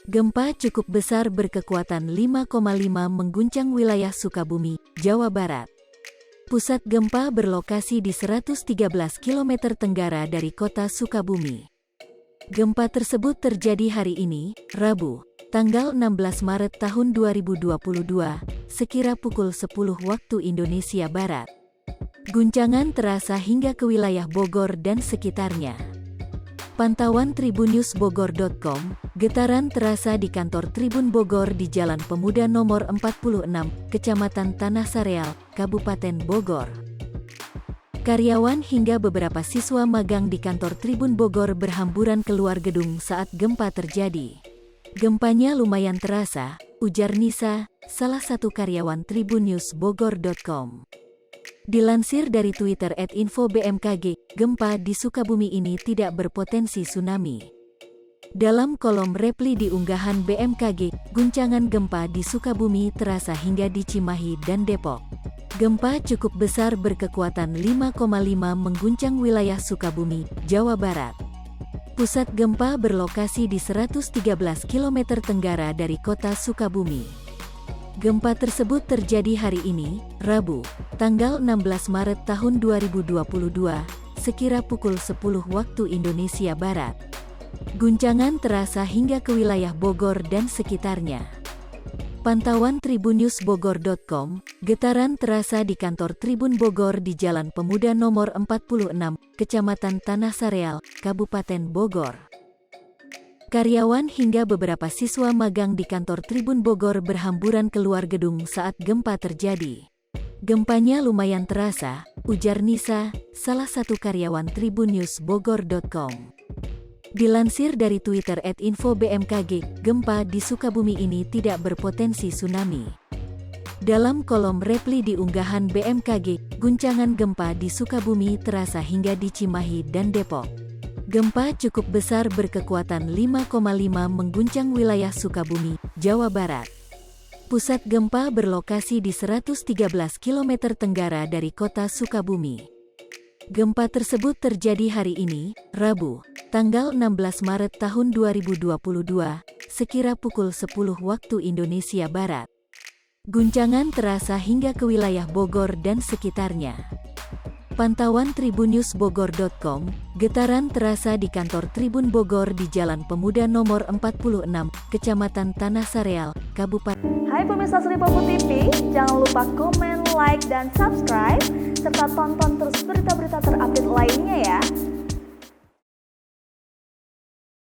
Gempa cukup besar berkekuatan 5,5 mengguncang wilayah Sukabumi, Jawa Barat. Pusat gempa berlokasi di 113 km tenggara dari kota Sukabumi. Gempa tersebut terjadi hari ini, Rabu, tanggal 16 Maret tahun 2022, sekira pukul 10 waktu Indonesia Barat. Guncangan terasa hingga ke wilayah Bogor dan sekitarnya. Pantauan tribunnews.bogor.com, getaran terasa di kantor Tribun Bogor di Jalan Pemuda nomor 46, Kecamatan Tanah Sareal, Kabupaten Bogor. Karyawan hingga beberapa siswa magang di kantor Tribun Bogor berhamburan keluar gedung saat gempa terjadi. Gempanya lumayan terasa, ujar Nisa, salah satu karyawan tribunnews.bogor.com. Dilansir dari Twitter @info_bmkg, gempa di Sukabumi ini tidak berpotensi tsunami. Dalam kolom reply di unggahan BMKG, guncangan gempa di Sukabumi terasa hingga di Cimahi dan Depok. Gempa cukup besar berkekuatan 5,5 mengguncang wilayah Sukabumi, Jawa Barat. Pusat gempa berlokasi di 113 km tenggara dari kota Sukabumi. Gempa tersebut terjadi hari ini, Rabu, tanggal 16 Maret tahun 2022, sekira pukul 10 waktu Indonesia Barat. Guncangan terasa hingga ke wilayah Bogor dan sekitarnya. Pantauan tribunnews.bogor.com, getaran terasa di kantor Tribun Bogor di Jalan Pemuda nomor 46, Kecamatan Tanah Sareal, Kabupaten Bogor. Karyawan hingga beberapa siswa magang di kantor Tribun Bogor berhamburan keluar gedung saat gempa terjadi. Gempanya lumayan terasa, ujar Nisa, salah satu karyawan tribunnews.bogor.com. Dilansir dari Twitter @info_bmkg, gempa di Sukabumi ini tidak berpotensi tsunami. Dalam kolom reply di unggahan BMKG, guncangan gempa di Sukabumi terasa hingga di Cimahi dan Depok. Gempa cukup besar berkekuatan 5,5 mengguncang wilayah Sukabumi, Jawa Barat. Pusat gempa berlokasi di 113 km tenggara dari kota Sukabumi. Gempa tersebut terjadi hari ini, Rabu, tanggal 16 Maret tahun 2022, sekira pukul 10 waktu Indonesia Barat. Guncangan terasa hingga ke wilayah Bogor dan sekitarnya. Pantauan tribunnews.bogor.com, getaran terasa di kantor Tribun Bogor di Jalan Pemuda nomor 46, Kecamatan Tanah Sareal, Kabupaten. Hai pemirsa Sri Popo TV, jangan lupa komen, like, dan subscribe, serta tonton terus berita-berita terupdate lainnya